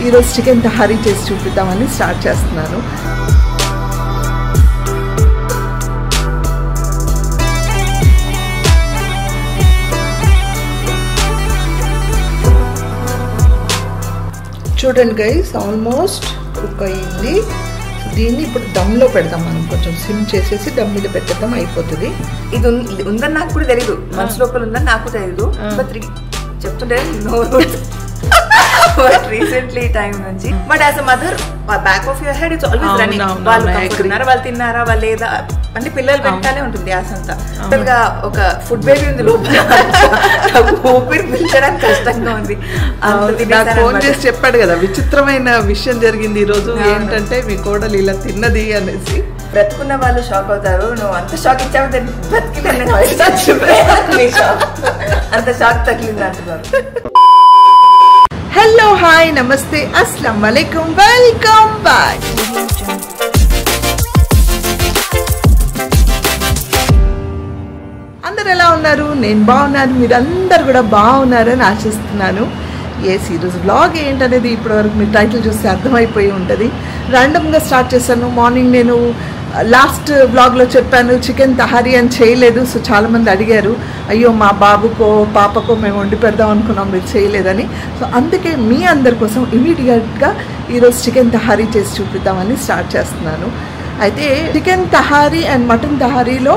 ఈరోజు చికెన్ తహారీ చేసి చూపిద్దామని స్టార్ట్ చేస్తున్నాను. చూడండి గైస్, ఆల్మోస్ట్ కుక్ అయింది. దీన్ని ఇప్పుడు దమ్లో పెడదాం. మనం కొంచెం సిమ్ చేసేసి దమ్ మీద పెట్టేద్దాం, అయిపోతుంది. ఇది ఉందని నాకు కూడా తెలీదు, మనసు లోపల ఉందని నాకు తెలీదు. చెప్తుంటే బట్ రీసెంట్లీ టైం నుంచి but as a mother back of your head it's always running. వాళ్ళు తిన్నారా వాళ్ళు లేదా అంటే పిల్లలు వెంటనే ఉంటుంది ఆశ అంతా. గా ఒక ఫుడ్ బేబీ ఉంది లోపల, ఊపిరి పిలిచడానికి కష్టంగా ఉంది. ఫోన్ చేసి చెప్పాడు కదా, విచిత్రమైన విషయం జరిగింది ఈ రోజు. ఏంటంటే మీ కోడలు ఇలా తిన్నది అనేసి. బ్రతుకున్న వాళ్ళు షాక్ అవుతారు. నువ్వు అంత షాక్ ఇచ్చావు, అంత షాక్ తగిలింది అంటున్నారు. హలో, హాయ్, నమస్తే, అస్సలం వాలేకుం, వెల్కమ్ బ్యాక్. అందరు ఎలా ఉన్నారు? నేను బాగున్నాను, మీరందరు కూడా బాగున్నారని ఆశిస్తున్నాను. ఈరోజు వ్లాగ్ ఏంటనేది ఇప్పటివరకు మీరు టైటిల్ చూస్తే అర్థమైపోయి ఉంటుంది. ర్యాండమ్గా స్టార్ట్ చేశాను. మార్నింగ్ నేను లాస్ట్ బ్లాగ్లో చెప్పాను చికెన్ తహారీ అని చేయలేదు. సో చాలామంది అడిగారు, అయ్యో మా బాబుకో పాపకో మేము వండి పెడదాం అనుకున్నాం, మీరు చేయలేదని. సో అందుకే మీ అందరి కోసం ఇమీడియట్గా ఈరోజు చికెన్ తహారీ చేసి చూపిద్దామని స్టార్ట్ చేస్తున్నాను. అయితే చికెన్ తహారీ అండ్ మటన్ తహారీలో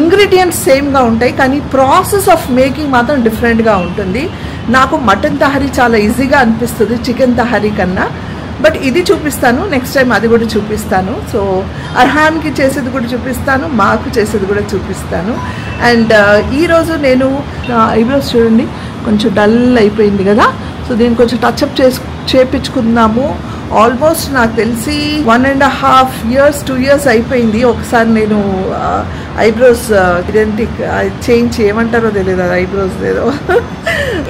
ఇంగ్రీడియంట్స్ సేమ్గా ఉంటాయి, కానీ ప్రాసెస్ ఆఫ్ మేకింగ్ మాత్రం డిఫరెంట్గా ఉంటుంది. నాకు మటన్ తహారీ చాలా ఈజీగా అనిపిస్తుంది చికెన్ తహారీ కన్నా. బట్ ఇది చూపిస్తాను, నెక్స్ట్ టైం అది కూడా చూపిస్తాను. సో అర్హాన్కి చేసేది కూడా చూపిస్తాను, మాకు చేసేది కూడా చూపిస్తాను. అండ్ ఈరోజు నేను ఐబ్రోస్ చూడండి కొంచెం డల్ అయిపోయింది కదా, సో దీన్ని కొంచెం టచ్అప్ చేపించుకుందాము. ఆల్మోస్ట్ నాకు తెలిసి 1.5 years 2 years అయిపోయింది. ఒకసారి నేను ఐబ్రోస్ ఐడెంటిక్ చేంజ్ చేయమంటారో తెలియదు, అది ఐబ్రోస్ ఏదో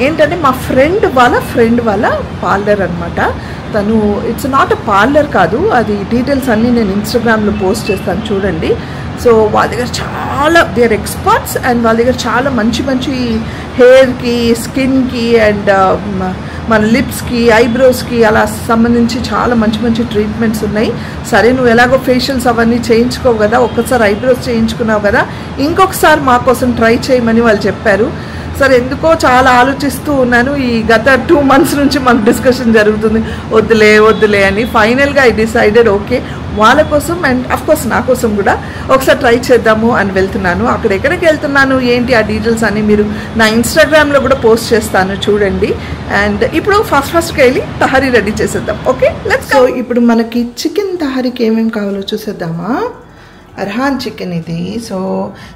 ఏంటంటే మా ఫ్రెండ్ వాళ్ళ పార్లర్ అనమాట. తను ఇట్స్ నాట్ అ పార్లర్ కాదు, అది డీటెయిల్స్ అన్నీ నేను ఇన్స్టాగ్రామ్లో పోస్ట్ చేస్తాను చూడండి. సో వాళ్ళ దగ్గర చాలా దే ఆర్ ఎక్స్పర్ట్స్ అండ్ వాళ్ళ దగ్గర చాలా మంచి హెయిర్కి, స్కిన్కి అండ్ మన లిప్స్కి, ఐబ్రోస్కి అలా సంబంధించి చాలా మంచి ట్రీట్మెంట్స్ ఉన్నాయి. సరే నువ్వు ఎలాగో ఫేషియల్స్ అవన్నీ చేయించుకోవు కదా, ఒక్కసారి ఐబ్రోస్ చేయించుకున్నావు కదా, ఇంకొకసారి మా కోసం ట్రై చేయమని వాళ్ళు చెప్పారు. సరే ఎందుకో చాలా ఆలోచిస్తూ ఉన్నాను. ఈ గత 2 months నుంచి మాకు డిస్కషన్ జరుగుతుంది, వద్దులే అని. ఫైనల్గా ఐ డిసైడెడ్ ఓకే, వాళ్ళ కోసం అండ్ అఫ్కోర్స్ నా కోసం కూడా ఒకసారి ట్రై చేద్దాము అని వెళ్తున్నాను. అక్కడ ఎక్కడికి వెళ్తున్నాను ఏంటి ఆ డీటెయిల్స్ అన్నీ మీరు నా ఇన్స్టాగ్రామ్లో కూడా పోస్ట్ చేస్తాను చూడండి. అండ్ ఇప్పుడు ఫస్ట్కి వెళ్ళి తహారీ రెడీ చేసేద్దాం. Okay let's go. ఇప్పుడు మనకి చికెన్ తహారీకి ఏమేమి కావాలో చూసేద్దామా. అర్హాన్ చికెన్ ఇది. సో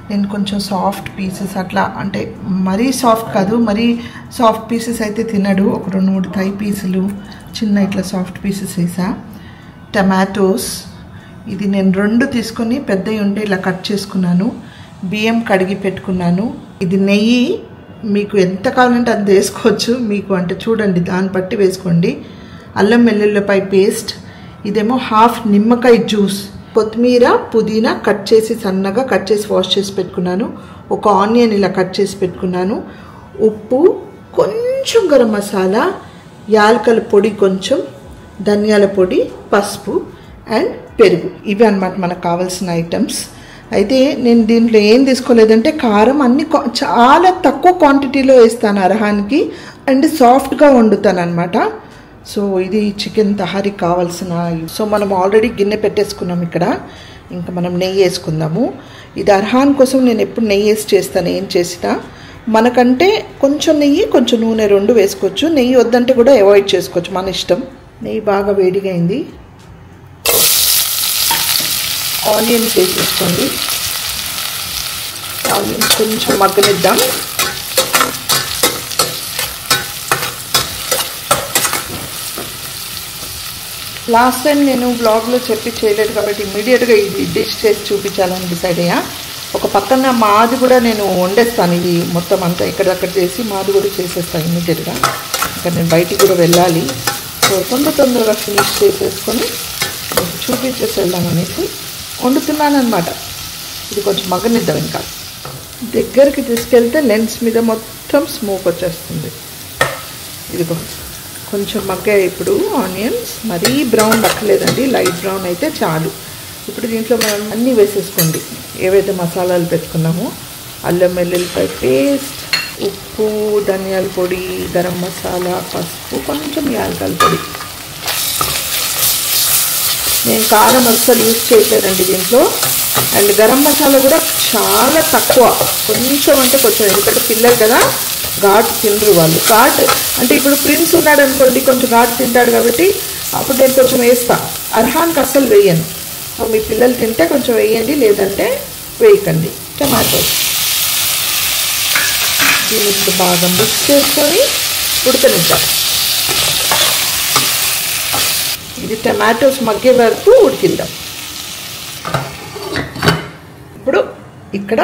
నేను కొంచెం సాఫ్ట్ పీసెస్ అట్లా, అంటే మరీ సాఫ్ట్ కాదు, మరీ సాఫ్ట్ పీసెస్ అయితే తినడు. ఒక 2-3 థై పీసులు చిన్న ఇట్లా సాఫ్ట్ పీసెస్ వేసా. టమాటోస్ ఇది నేను 2 తీసుకొని పెద్దవి ఉంటే ఇలా కట్ చేసుకున్నాను. బియ్యం కడిగి పెట్టుకున్నాను. ఇది నెయ్యి, మీకు ఎంత కావాలంటే అంత వేసుకోవచ్చు, మీకు అంటే చూడండి దాన్ని బట్టి వేసుకోండి. అల్లం వెల్లుల్లిపాయ పేస్ట్, ఇదేమో 1/2 నిమ్మకాయ జ్యూస్, కొత్తిమీర, పుదీనా కట్ చేసి సన్నగా కట్ చేసి వాష్ చేసి పెట్టుకున్నాను. ఒక ఆనియన్ ఇలా కట్ చేసి పెట్టుకున్నాను. ఉప్పు, కొంచెం గరం మసాలా, యాలకల పొడి కొంచెం, ధనియాల పొడి, పసుపు అండ్ పెరుగు. ఇవి అన్నమాట మనకు కావాల్సిన ఐటమ్స్. అయితే నేను దీంట్లో ఏం తీసుకోలేదంటే కారం అన్ని చాలా తక్కువ క్వాంటిటీలో వేస్తాను అర్హాన్కి, అండ్ సాఫ్ట్గా వండుతాను అనమాట. సో ఇది చికెన్ తహారీ కావాల్సిన. సో మనం ఆల్రెడీ గిన్నె పెట్టేసుకున్నాం ఇక్కడ. ఇంకా మనం నెయ్యి వేసుకుందాము. ఇది అర్హాన్ కోసం నేను ఎప్పుడు నెయ్యి వేసి చేస్తాను ఏం చేసినా. మనకంటే కొంచెం నెయ్యి కొంచెం నూనె 2 వేసుకోవచ్చు. నెయ్యి వద్దంటే కూడా అవాయిడ్ చేసుకోవచ్చు, మన ఇష్టం. నెయ్యి బాగా వేడిగా అయింది. ఆనియన్ వేసేసుకోండి. ఆనియన్ కొంచెం మగ్గనిద్దాం. లాస్ట్ టైం నేను బ్లాగ్లో చెప్పి చేయలేదు కాబట్టి ఇమ్మీడియట్గా ఇది డిష్ చేసి చూపించాలని డిసైడ్ అయ్యా. ఒక పక్కన మాది కూడా నేను వండేస్తాను, ఇది మొత్తం అంతా ఇక్కడక్కడ చేసి మాది కూడా చేసేస్తాను ఇమ్మీడియట్గా. ఇంకా నేను బయటికి కూడా వెళ్ళాలి. సో తొందరగా ఫినిష్ చేసేసుకొని చూపించేసి వెళ్దామనేసి వండుతున్నాను అనమాట. ఇది కొంచెం మగ్గనిద్దాం. ఇంకా దగ్గరికి తీసుకెళ్తే లెన్స్ మీద మొత్తం స్మోక్ వచ్చేస్తుంది. ఇదిగో కొంచెం మగ్గాయి ఇప్పుడు ఆనియన్స్. మరీ బ్రౌన్ దక్కలేదండి, లైట్ బ్రౌన్ అయితే చాలు. ఇప్పుడు దీంట్లో మనం అన్నీ వేసేసుకోండి, ఏవైతే మసాలాలు పెట్టుకున్నామో. అల్లం వెల్లుల్లిపాయ పేస్ట్, ఉప్పు, ధనియాల పొడి, గరం మసాలా, పసుపు, కొంచెం యాలకుల పొడి. నేను కారం అస్సలు యూజ్ చేయలేదండి దీంట్లో. అండ్ గరం మసాలా కూడా చాలా తక్కువ, కొంచెం అంటే కొంచెం, ఎందుకంటే పిల్లలు కదా ఘాటు తినరు వాళ్ళు. ఘాటు అంటే ఇప్పుడు ప్రిన్స్ ఉన్నాడు అనుకోండి, కొంచెం ఘాటు తింటాడు కాబట్టి అప్పుడు నేను కొంచెం వేస్తాను. అర్హాన్కి అస్సలు వేయను. మీ పిల్లలు తింటే కొంచెం వేయండి, లేదంటే వేయకండి. టమాటోస్ దీనికి బాగా మిక్స్ చేసుకొని ఉడకనిద్దాం. ఇది టమాటోస్ మగ్గే వరకు ఉడికిద్దాం. ఇప్పుడు ఇక్కడ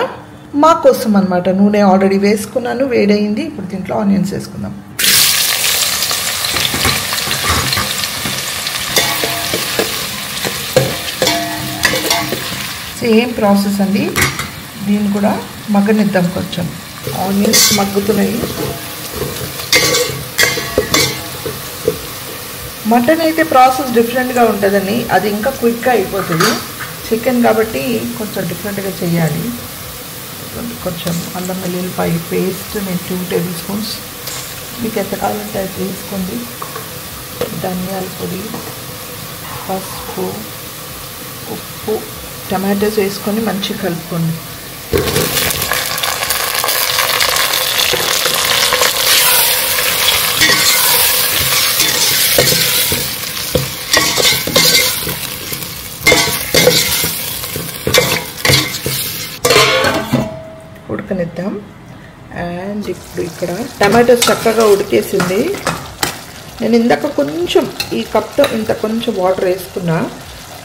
మా కోసం అన్నమాట నూనె ఆల్రెడీ వేసుకున్నాను, వేడైంది. ఇప్పుడు దీంట్లో ఆనియన్స్ వేసుకుందాం. సేమ్ ప్రాసెస్ అండి, దీన్ని కూడా మగ్గనిద్దాం. కొంచెం ఆనియన్స్ మగ్గుతున్నాయి. మటన్ అయితే ప్రాసెస్ డిఫరెంట్గా ఉంటుందని, అది ఇంకా క్విక్గా అయిపోతుంది. చికెన్ కాబట్టి కొంచెం డిఫరెంట్గా చేయాలి. కొంచెం అల్లం వెల్లుల్లిపాయ పేస్ట్ నేను 2 టేబుల్ స్పూన్స్, మీకు ఎంత కావాలంటే అది వేసుకోండి. ధనియాల పొడి, పసుపు, ఉప్పు, టమాటోస్ వేసుకొని మంచిగా కలుపుకోండి. ఉడకనిద్దాం. అండ్ ఇప్పుడు ఇక్కడ టమాటోస్ చక్కగా ఉడికేసింది. నేను ఇందాక కొంచెం ఈ కప్తో ఇంత కొంచెం వాటర్ వేసుకున్నా,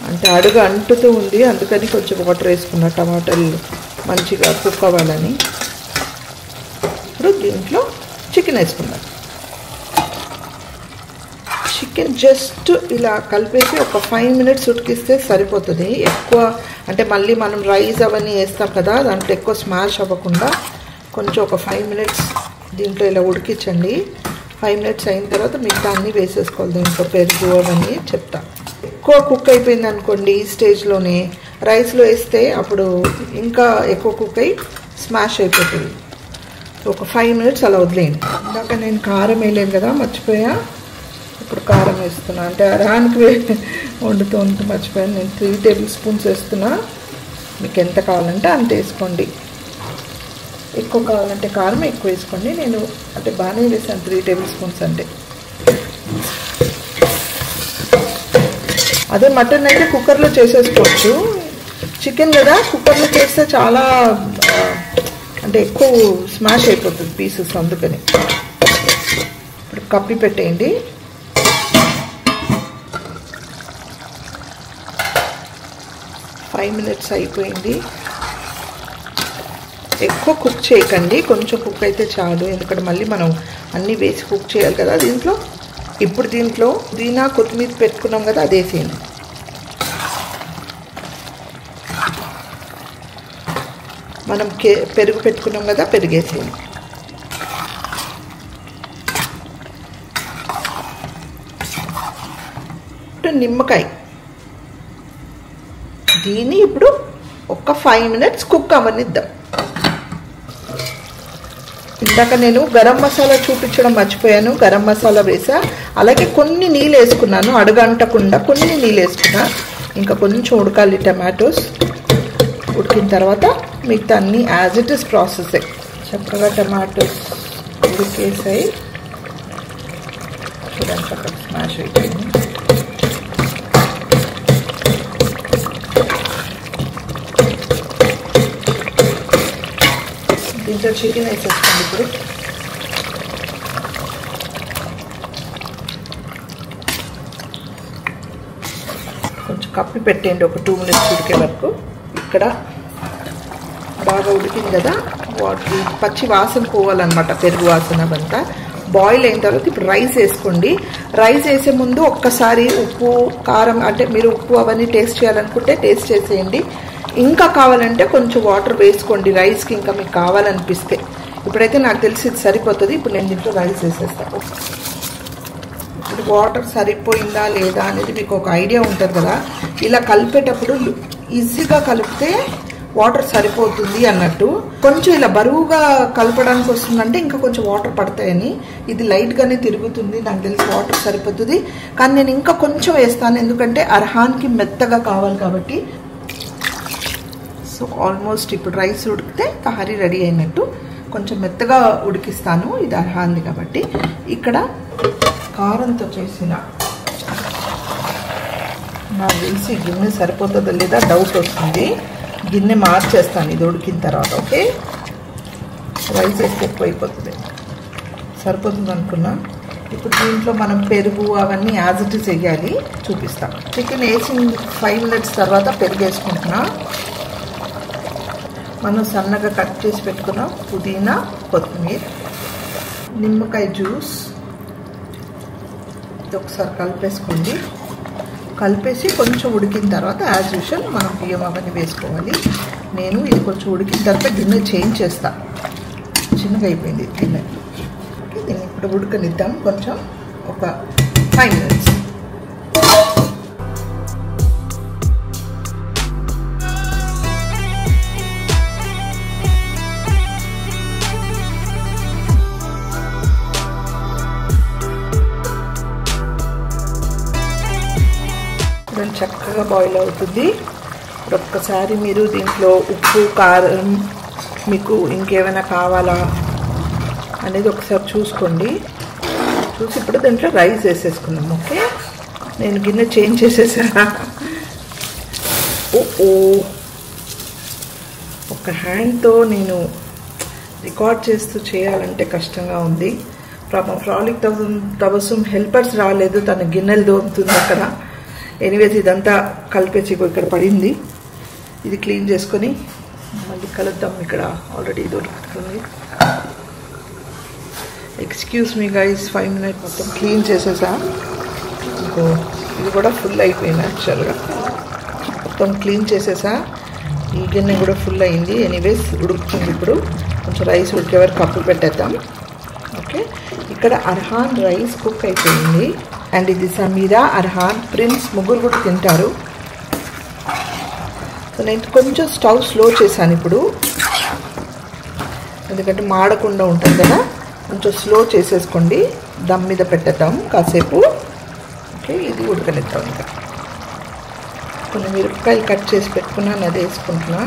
అంటే అడుగు అంటుతూ ఉంది, అందుకని కొంచెం వాటర్ వేసుకున్నా టమాటాలు మంచిగా కుక్ అవ్వాలని. ఇప్పుడు దీంట్లో చికెన్ వేసుకున్నాం. చికెన్ జస్ట్ ఇలా కలిపేసి ఒక 5 మినిట్స్ ఉడికిస్తే సరిపోతుంది. ఎక్కువ అంటే మళ్ళీ మనం రైస్ అవన్నీ వేస్తాం కదా, దాంట్లో ఎక్కువ స్మాష్ అవ్వకుండా కొంచెం ఒక 5 మినిట్స్ దీంట్లో ఇలా ఉడికించండి. 5 మినిట్స్ అయిన తర్వాత మిగతా అన్నీ వేసేసుకోవాలి. దీంట్లో పెరుగు అవన్నీ చెప్తా. ఎక్కువ కుక్ అయిపోయింది అనుకోండి ఈ స్టేజ్లోనే రైస్లో వేస్తే అప్పుడు ఇంకా ఎక్కువ కుక్ అయ్యి స్మాష్ అయిపోతుంది. ఒక 5 మినిట్స్ అలా వదిలేయండి. ఇందాక నేను కారం వేయలేదు కదా, మర్చిపోయా. ఇప్పుడు కారం వేస్తున్నా, అంటే అరానికి వండుతూ ఉంటూ మర్చిపోయాను. నేను 3 టేబుల్ స్పూన్స్ వేస్తున్నా. మీకు ఎంత కావాలంటే అంత వేసుకోండి. ఎక్కువ కావాలంటే కారం ఎక్కువ వేసుకోండి. నేను అంటే బాగానే వేసాను 3 టేబుల్ స్పూన్స్ అంటే. అదే మటన్ అయితే కుక్కర్లో చేసేసుకోవచ్చు. చికెన్ కదా కుక్కర్లో చేస్తే చాలా అంటే ఎక్కువ స్మాష్ అయిపోతుంది పీసెస్, అందుకని. ఇప్పుడు కప్పి పెట్టేయండి. ఫైవ్ మినిట్స్ అయిపోయింది. ఎక్కువ కుక్ చేయకండి, కొంచెం కుక్ అయితే చాలు, ఎందుకంటే మళ్ళీ మనం అన్నీ వేసి కుక్ చేయాలి కదా దీంట్లో. ఇప్పుడు దీంట్లో పుదీనా కొత్తిమీర పెట్టుకున్నాం కదా, అది వేసేయండి. మనం పెరుగు పెట్టుకున్నాం కదా, పెరిగేసేయండి. ఇప్పుడు నిమ్మకాయ, దీన్ని ఇప్పుడు ఒక 5 మినిట్స్ కుక్ అవ్వనిద్దాం. ఇందాక నేను గరం మసాలా చూపించడం మర్చిపోయాను, గరం మసాలా వేసా. అలాగే కొన్ని నీళ్ళు వేసుకున్నాను, అడుగంటకుండా కొన్ని నీళ్ళు వేసుకున్నా. ఇంకా కొంచెం ఉడకాలి టమాటోస్. ఉడికిన తర్వాత మిగతా అన్నీ యాజ్ ఇట్ ఇస్ ప్రాసెసే. చక్కగా టమాటోస్ ఉడికేసాయి. చూడండి చక్కగా స్మాష్ అయిపోయింది. దీంట్లో చికెన్ వేసేసుకోండి. ఇప్పుడు కొంచెం కప్పి పెట్టండి ఒక 2 మినిట్స్ ఉడికే వరకు. ఇక్కడ బాగా ఉడికింది కదా, వాటర్ పచ్చి వాసన పోవాలన్నమాట, పెరుగు వాసన అవంతా. బాయిల్ అయిన తర్వాత ఇప్పుడు రైస్ వేసుకోండి. రైస్ వేసే ముందు ఒక్కసారి ఉప్పు కారం, అంటే మీరు ఉప్పు అవన్నీ టేస్ట్ చేయాలనుకుంటే టేస్ట్ చేసేయండి. ఇంకా కావాలంటే కొంచెం వాటర్ వేసుకోండి రైస్కి, ఇంకా మీకు కావాలనిపిస్తే. ఇప్పుడైతే నాకు తెలిసి ఇది సరిపోతుంది. ఇప్పుడు నేను దీంట్లో రైస్ వేసేస్తాను. ఇప్పుడు వాటర్ సరిపోయిందా లేదా అనేది మీకు ఒక ఐడియా ఉంటుంది కదా. ఇలా కలిపేటప్పుడు ఈజీగా కలిపితే వాటర్ సరిపోతుంది అన్నట్టు. కొంచెం ఇలా బరువుగా కలపడానికి వస్తుందంటే ఇంకా కొంచెం వాటర్ పడతాయని. ఇది లైట్గానే తిరుగుతుంది, నాకు తెలిసి వాటర్ సరిపోతుంది. కానీ నేను ఇంకా కొంచెం వేస్తాను, ఎందుకంటే అర్హాన్కి మెత్తగా కావాలి కాబట్టి. సో ఆల్మోస్ట్ ఇప్పుడు రైస్ ఉడికితే తహారీ రెడీ అయినట్టు. కొంచెం మెత్తగా ఉడికిస్తాను, ఇది అర్హాన్ది కాబట్టి. ఇక్కడ కారంతో చేసిన నాకు తెలిసి గిన్నె సరిపోతుందో లేదా డౌట్ వస్తుంది. గిన్నె మార్చేస్తాను ఇది ఉడికిన తర్వాత. ఓకే, రైస్ వేస్తే ఎక్కువ అయిపోతుంది, సరిపోతుంది అనుకున్నా. ఇప్పుడు దీంట్లో మనం పెరుగు అవన్నీ యాజ్ ఇట్ ఈస్ వేయాలి, చూపిస్తాం. చికెన్ వేసి 5 minutes తర్వాత పెరుగు వేసుకుంటున్నా. మనం సన్నగా కట్ చేసి పెట్టుకున్న పుదీనా, కొత్తిమీర, నిమ్మకాయ జ్యూస్, ఇది ఒకసారి కలిపేసుకోండి. కలిపేసి కొంచెం ఉడికిన తర్వాత యాజ్ యూజువల్ మనం బియ్యం అవన్నీ వేసుకోవాలి. నేను ఇది కొంచెం ఉడికిన తర్వాత గిన్నె చేంజ్ చేస్తా, చిన్నగా అయిపోయింది గిన్నె. దీన్ని ఇప్పుడు ఉడకనిద్దాం కొంచెం, ఒక 5 minutes. చక్కగా బాయిల్ అవుతుంది. ఒక్కసారి మీరు దీంట్లో ఉప్పు, కారం, మీకు ఇంకేమైనా కావాలా అనేది ఒకసారి చూసుకోండి. చూసి ఇప్పుడు దీంట్లో రైస్ వేసేసుకున్నాం. ఓకే, నేను గిన్నె చేంజ్ చేసేసా. ఓ ఒక హ్యాండ్తో నేను రికార్డ్ చేస్తూ చేయాలంటే కష్టంగా ఉంది. ఫ్రాలిక్ తబస్సుమ్ హెల్పర్స్ రాలేదు, తన గిన్నెలు దోముతుంది అక్కడ. ఎనీవేస్ ఇదంతా కలిపేసి ఇక్కడ పడింది, ఇది క్లీన్ చేసుకొని మళ్ళీ కలుద్దాం. ఇక్కడ ఆల్రెడీ దొరుకుతుంది. ఎక్స్క్యూజ్ మీ గైస్, 5 minutes మొత్తం క్లీన్ చేసేసా. ఇంకో ఇది కూడా ఫుల్ అయిపోయింది, యాక్చువల్గా మొత్తం క్లీన్ చేసేసా. ఈ గిన్నె కూడా ఫుల్ అయింది. ఎనీవేస్ ఉడుకుతుంది. ఇప్పుడు కొంచెం రైస్ ఉడికే వరకు కప్పులు పెట్టేద్దాం. ఓకే, ఇక్కడ అర్హాన్ రైస్ కుక్ అయిపోయింది. అండ్ ఇది సమీరా, అర్హాన్, ప్రిన్స్ ముగ్గురు కూడా తింటారు. సో నేను కొంచెం స్టవ్ స్లో చేశాను ఇప్పుడు, ఎందుకంటే మాడకుండా ఉంటుంది కదా. కొంచెం స్లో చేసేసుకోండి. దమ్ మీద పెట్టేద్దాం కాసేపు. ఓకే, ఇది ఉడకనిద్దాం. ఇంకా కొన్ని మిరపకాయలు కట్ చేసి పెట్టుకున్నాను, అది వేసుకుంటున్నా.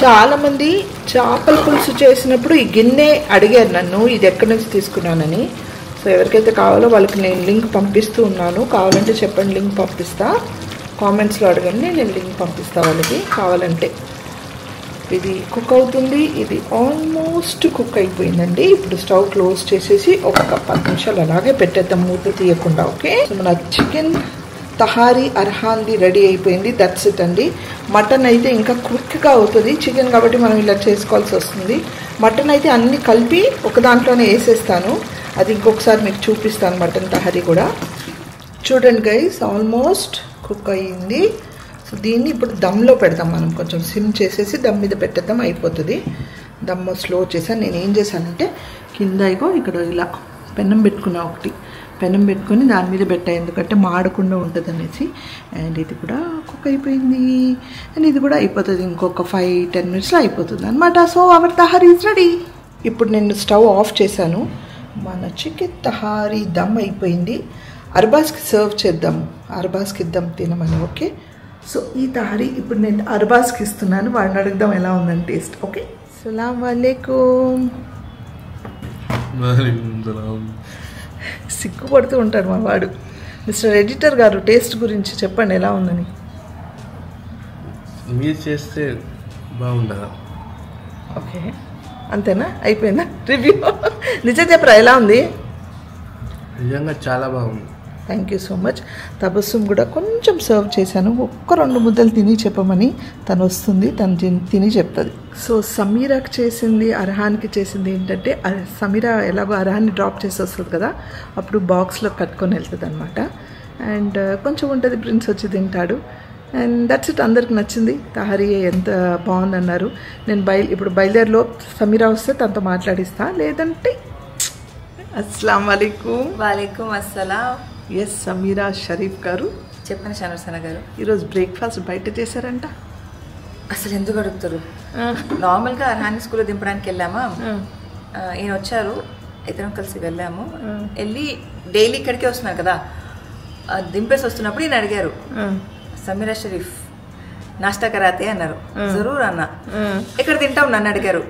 చాలామంది చేపల పులుసు చేసినప్పుడు ఈ గిన్నె అడిగారు నన్ను, ఇది ఎక్కడి నుంచి తీసుకున్నానని. సో ఎవరికైతే కావాలో వాళ్ళకి నేను లింక్ పంపిస్తూ ఉన్నాను. కావాలంటే చెప్పండి, లింక్ పంపిస్తా. కామెంట్స్లో అడగండి, నేను లింక్ పంపిస్తా వాళ్ళకి కావాలంటే. ఇది కుక్ అవుతుంది. ఇది ఆల్మోస్ట్ కుక్ అయిపోయిందండి. ఇప్పుడు స్టవ్ క్లోజ్ చేసేసి ఒక 10 నిమిషాలు అలాగే పెట్టేద్దాం, మూత తీయకుండా. ఓకే, సో మన చికెన్ తహారీ అర్హాన్ది రెడీ అయిపోయింది. దట్స్ ఇట్ అండి. మటన్ అయితే ఇంకా క్విక్గా అవుతుంది, చికెన్ కాబట్టి మనం ఇలా చేసుకోవాల్సి వస్తుంది. మటన్ అయితే అన్నీ కలిపి ఒక దాంట్లోనే వేసేస్తాను, అది ఇంకొకసారి మీకు చూపిస్తాను. మటన్ తహారీ కూడా చూడండి గైస్, ఆల్మోస్ట్ కుక్ అయ్యింది. సో దీన్ని ఇప్పుడు దమ్లో పెడదాం మనం. కొంచెం సిమ్ చేసేసి దమ్ మీద పెట్టేద్దాం, అయిపోతుంది. దమ్ స్లో చేశాను. నేను ఏం చేశానంటే కింద ఇగో ఇక్కడ ఇలా పెన్నం పెట్టుకున్నా, ఒకటి పెనం పెట్టుకొని దాని మీద పెట్టాయి, ఎందుకంటే మాడకుండా ఉంటుంది అనేసి. అండ్ ఇది కూడా కుక్ అయిపోయింది. అండ్ ఇది కూడా అయిపోతుంది, ఇంకొక 5-10 minutesలో అయిపోతుంది అనమాట. So our tahari is ready. ఇప్పుడు నేను స్టవ్ ఆఫ్ చేశాను. మన చికెన్ తహారీ దమ్ అయిపోయింది. అర్బాస్కి సర్వ్ చేద్దాం, అర్బాస్కి ఇద్దాం తినమని. ఓకే, సో ఈ తహారీ ఇప్పుడు నేను అర్బాస్కి ఇస్తున్నాను, వాడిని అడుగుదాం ఎలా ఉందని టేస్ట్. ఓకే, అస్సలాము అలైకుమ్. సిగ్గుపడుతూ ఉంటాడు మా వాడు. మిస్టర్ ఎడిటర్ గారు, టేస్ట్ గురించి చెప్పండి ఎలా ఉందని. మీరు చేస్తే బాగుండదా? ఓకే, అంతేనా? అయిపోయిందా రివ్యూ? నిజం చెప్పరా, ఎలా ఉంది? నిజంగా చాలా బాగుంది. Thank you so much. Tabassum కూడా కొంచెం సర్వ్ చేశాను, ఒక్క 2 ముద్దలు తిని చెప్పమని. తను వస్తుంది, తను తిని చెప్తుంది. సో సమీరాకి చేసింది, అర్హాన్కి చేసింది ఏంటంటే, సమీరా ఎలాగో అర్హాన్ని డ్రాప్ చేసి వస్తుంది కదా, అప్పుడు బాక్స్లో కట్టుకొని వెళ్తుంది అనమాట. అండ్ కొంచెం ఉంటుంది, ప్రిన్స్ వచ్చి తింటాడు. And that's it. అందరికి నచ్చింది. తహారీ ఎంత బాగుందన్నారు. నేను ఇప్పుడు బయలుదేరిలో సమీరా వస్తే తనతో మాట్లాడిస్తా, లేదంటే అస్సలాం వాలేకుమ్. వాలేకుమ్ అస్సలాం. ఎస్, సమీరా షరీఫ్ గారు చెప్పండి షనర్సన గారు. ఈరోజు బ్రేక్ఫాస్ట్ బయట చేశారంట. అసలు ఎందుకు అడుగుతారు? నార్మల్గా అర్హాన్ స్కూల్లో దింపడానికి వెళ్ళామా, ఈయన వచ్చారు, ఇద్దరం కలిసి వెళ్ళాము. వెళ్ళి డైలీ ఇక్కడికే వస్తున్నారు కదా, దింపేసి వస్తున్నప్పుడు ఈయన అడిగారు, సమీరా షరీఫ్ నాష్టా కరాతే అన్నారు. జరూర్ అన్న. ఎక్కడ తింటాం నన్ను అడిగారు.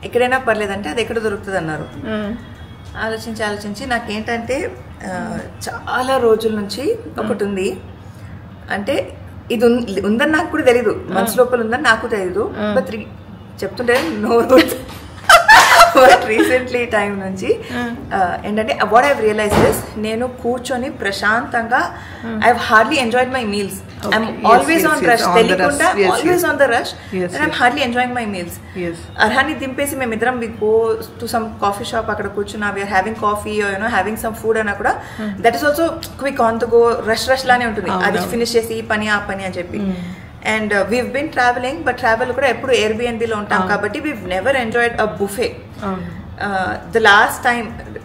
ఎక్కడైనా పర్లేదంటే అది ఎక్కడ దొరుకుతుంది అన్నారు. ఆలోచించి నాకేంటంటే చాలా రోజుల నుంచి ఒకటి ఉంది, అంటే ఇది ఉందని నాకు కూడా తెలీదు, మనసు లోపల ఉందని నాకు తెలీదు. బట్ చెప్తుంటే నోరు బట్ రీసెంట్లీ టైం నుంచి ఏంటంటే వాట్ ఐ రియలైజ్ దిస్, నేను కూర్చొని ప్రశాంతంగా I hardly enjoyed my meals. I'm always on rush, తెలియకుండా always on the rush, and I'm hardly enjoying my meals. అర్హాన్ని దింపేసి మేమిద్దరం we go to some coffee shop, అక్కడ కూర్చున్నా, we're having coffee, you know having some food అన్నా కూడా that is also quick on to go, rush లానే ఉంటుంది. అది ఫినిష్ చేసి ఈ పని ఆ పని అని చెప్పి. And we've been traveling, but travel కూడా ఎప్పుడు ఎయిర్బిఎన్బిలో ఉంటాం కాబట్టి we've never enjoyed a buffet. The last time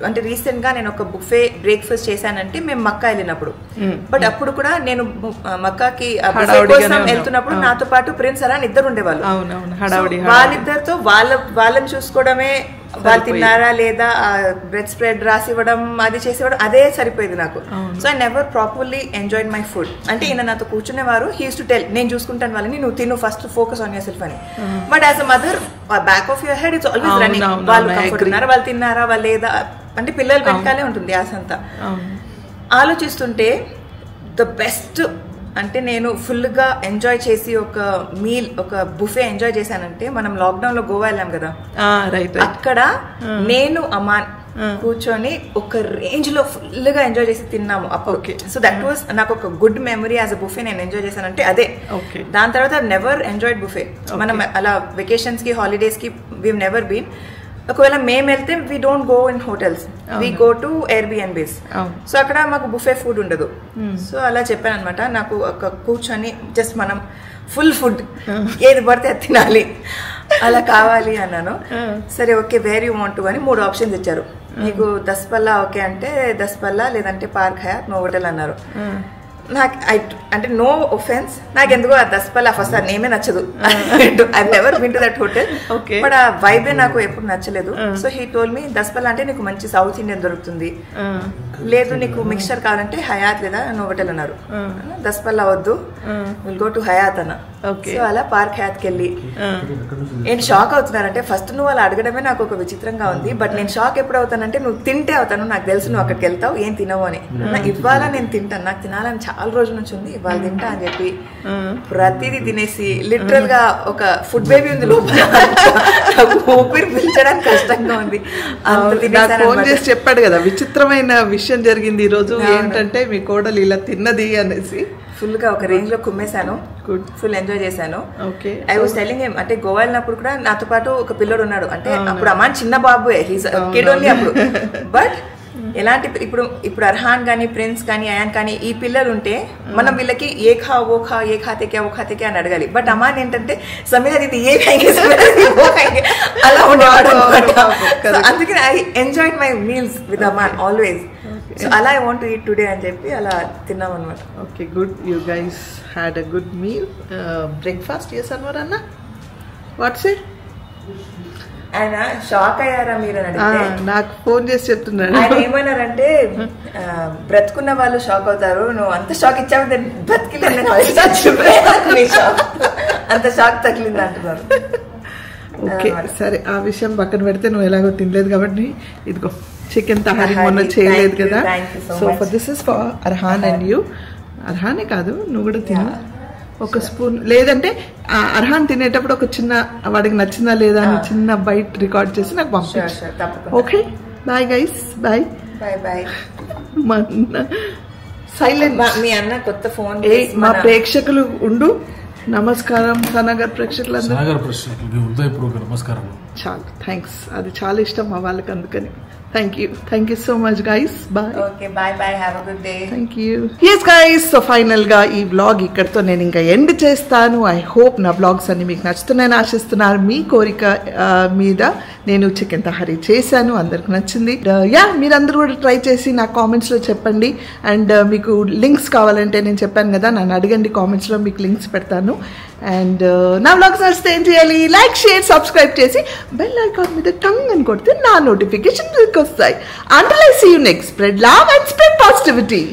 అంటే రీసెంట్ గా నేను ఒక బుఫే బ్రేక్ఫాస్ట్ చేశానంటే మేము మక్కా వెళ్ళినప్పుడు. బట్ అప్పుడు కూడా నేను మక్కాకి వెళ్తున్నప్పుడు నాతో పాటు ప్రిన్స్ అరాన్ ఇద్దరు ఉండేవాళ్ళు. వాళ్ళిద్దరితో వాళ్ళని చూసుకోవడమే, వాళ్ళు తిన్నారా లేదా, బ్రెడ్ స్ప్రెడ్ రాసి ఇవ్వడం, అది చేసి ఇవ్వడం, అదే సరిపోయేది నాకు. So I never properly enjoyed my food. అంటే ఈయన నాతో కూర్చునేవారు, హీ యూస్ టు టెల్, నేను చూసుకుంటాను వాళ్ళని, నువ్వు తిను, first focus on yourself అని. But as a mother, back of your head it's always running. వాళ్ళు కంఫర్ట్ ఉన్నారా, వాళ్ళు తిన్నారా, వాళ్ళు లేదా, అంటే పిల్లలు వెనకాలే ఉంటుంది ఆసంతా. ఆలోచిస్తుంటే ద బెస్ట్ అంటే నేను ఫుల్గా ఎంజాయ్ చేసి ఒక మీల్, ఒక బుఫే ఎంజాయ్ చేశానంటే మనం లాక్డౌన్ లో గోవా వెళ్ళాం కదా, అక్కడ నేను అమాన్ కూర్చొని ఒక రేంజ్ లో ఫుల్ గా ఎంజాయ్ చేసి తిన్నాము అప్పుడు. సో దట్ వాస్ నాకు ఒక good memory as a buffet. నేను ఎంజాయ్ చేశానంటే అదే. దాని తర్వాత నెవర్ ఎంజాయ్డ్ బుఫే. మనం అలా వెకేషన్స్ కి, హాలిడేస్ కి వీవ్ నెవర్ బీన్. ఒకవేళ మేము వెళ్తే we don't go in hotels, we go to Airbnbs. So అక్కడ మాకు బుఫే ఫుడ్ ఉండదు. సో అలా చెప్పాను అనమాట, నాకు ఒక కూర్చొని జస్ట్ మనం ఫుల్ ఫుడ్ ఏది పడితే అది తినాలి, అలా కావాలి అన్నాను. సరే okay, where you want to అని 3 ఆప్షన్స్ ఇచ్చారు. నీకు 10 పల్లా ఓకే అంటే 10 పల్లా, లేదంటే పార్క్ హయాత్, నోవోటల్ అన్నారు. నాకు అంటే నో ఒఫెన్స్, నాకు ఎందుకో ఆ 10 పల్లా ఫస్ట్ ఆ నేమే నచ్చదు. I never been to that hotel, but ఆ వైబే నాకు ఎప్పుడు నచ్చలేదు. So he told me 10 Palla అంటే నీకు మంచి సౌత్ ఇండియన్ దొరుకుతుంది, లేదు నీకు మిక్స్చర్ కావాలంటే హయాత్ లేదా నోవోటల్ అన్నారు. 10 పల్లా వద్దు, విల్ గో టు హయాత్ అన్న. సో అలా పార్క్ హయాత్కి వెళ్ళి ఏంటి షాక్ అవుతున్నారంటే, ఫస్ట్ నువ్వు అలా అడగడమే నాకు ఒక విచిత్రంగా ఉంది. బట్ నేను షాక్ ఎప్పుడు అవుతానంటే, నువ్వు తింటే అవుతాను, నాకు తెలుసు నువ్వు అక్కడికి వెళ్తావు, ఏం తినవు అని. ఇవాళ నేను తింటాను, నాకు తినాలని చాలా రోజుల నుంచి ఉంది, ఇవాళ తింటా అని చెప్పి ప్రతిదీ తినేసి లిటరల్ గా ఒక ఫుడ్ బేబీ ఉంది లోపల, ఊపిరి పీల్చడానికి కష్టంగా ఉంది. ఫోన్ చేసి చెప్పాడు కదా, విచిత్రమైన విషయం జరిగింది ఈ రోజు. ఏంటంటే మీ కోడలు ఇలా తిన్నది అనేసి ఫుల్ గా ఒక రేంజ్ లో కుమ్మేశాను, ఫుల్ ఎంజాయ్ చేశాను. ఐ వాస్ టెల్లింగ్ హిమ్, అంటే గోవా వెళ్ళినప్పుడు కూడా నాతో పాటు ఒక పిల్లడు ఉన్నాడు. అంటే అప్పుడు అమ్మాన్ చిన్న బాబుయే, హీస్ కిడ్ ఓన్లీ అప్పుడు. బట్ ఎలాంటి ఇప్పుడు అర్హాన్ కానీ, ప్రిన్స్ కానీ, అయాన్ కానీ, ఈ పిల్లలు ఉంటే మనం వీళ్ళకి ఏ ఖా ఓ ఖా, ఏ ఖాతే క్యా ఓ ఖాతే క్యా అని అడగాలి. బట్ అమాన్ ఏంటంటే సమీరా దీది ఏ అలా ఉండేవాడు. అందుకని I enjoyed my meals with Aman always. So అలా I want to eat today అని చెప్పి అలా తిన్నాం అనమాట. Okay, good. You guys had a good meal. Breakfast చేశాను అన్న. What's it? ఆయన షాక్ అయ్యారా మీరు అని అడిగితే నాకు ఫోన్ చేసి చెప్తున్నాడు. ఆయన ఏమన్నారంటే, బ్రతుకున్న వాళ్ళు షాక్ అవుతారు, నువ్వు అంత షాక్ ఇచ్చావు, బ్రతికిలేదు, అంత షాక్ తగిలింది అంటున్నారు. ఓకే సరే, ఆ విషయం పక్కన పెడితే నువ్వు ఎలాగో తినలేదు కాబట్టి ఇదిగో చికెన్ తహారీ మొన్న చేయలేదు కదా. So for this is for Arhan and you. అర్హానే కాదు, నువ్వు కూడా తిను ఒక స్పూన్. లేదంటే అర్హాన్ తినేటప్పుడు ఒక చిన్న, వాడికి నచ్చిందా లేదా అని చిన్న బైట్ రికార్డ్ చేసి నాకు పంపించు. Okay, bye guys, bye bye. Silent. మీ అన్న కొత్త ఫోన్. మా ప్రేక్షకులు ఉండు. నమస్కారం సనగర్ ప్రేక్షకులందరూ, నమస్కారం. చాలా థ్యాంక్స్. అది చాలా ఇష్టం మా వాళ్ళకి, అందుకని thank you so much guys. Bye. Okay bye bye, have a good day. Thank you. Yes guys, so ఫైనల్గా ఈ వ్లాగ్ ఇక్కడితో నేను ఇంకా ఎండ్ చేస్తాను. ఐ హోప్ నా వ్లాగ్స్ అన్ని మీకు నచ్చుతున్నాయని ఆశిస్తున్నారు. మీ కోరిక మీద నేను చికెన్ తహరీ చేశాను, అందరికి నచ్చింది. మీరందరూ కూడా ట్రై చేసి నా కామెంట్స్లో చెప్పండి. అండ్ మీకు లింక్స్ కావాలంటే నేను చెప్పాను కదా, నన్ను అడగండి కామెంట్స్లో, మీకు లింక్స్ పెడతాను. అండ్ నా వ్లాగ్స్ నచ్చితే ఏం చేయాలి? లైక్, షేర్, సబ్స్క్రైబ్ చేసి బెల్ ఐకాన్ మీద టంగ్ అని కొడితే నా నోటిఫికేషన్ మీకు వస్తాయి. Until I see you next, spread love and spread positivity.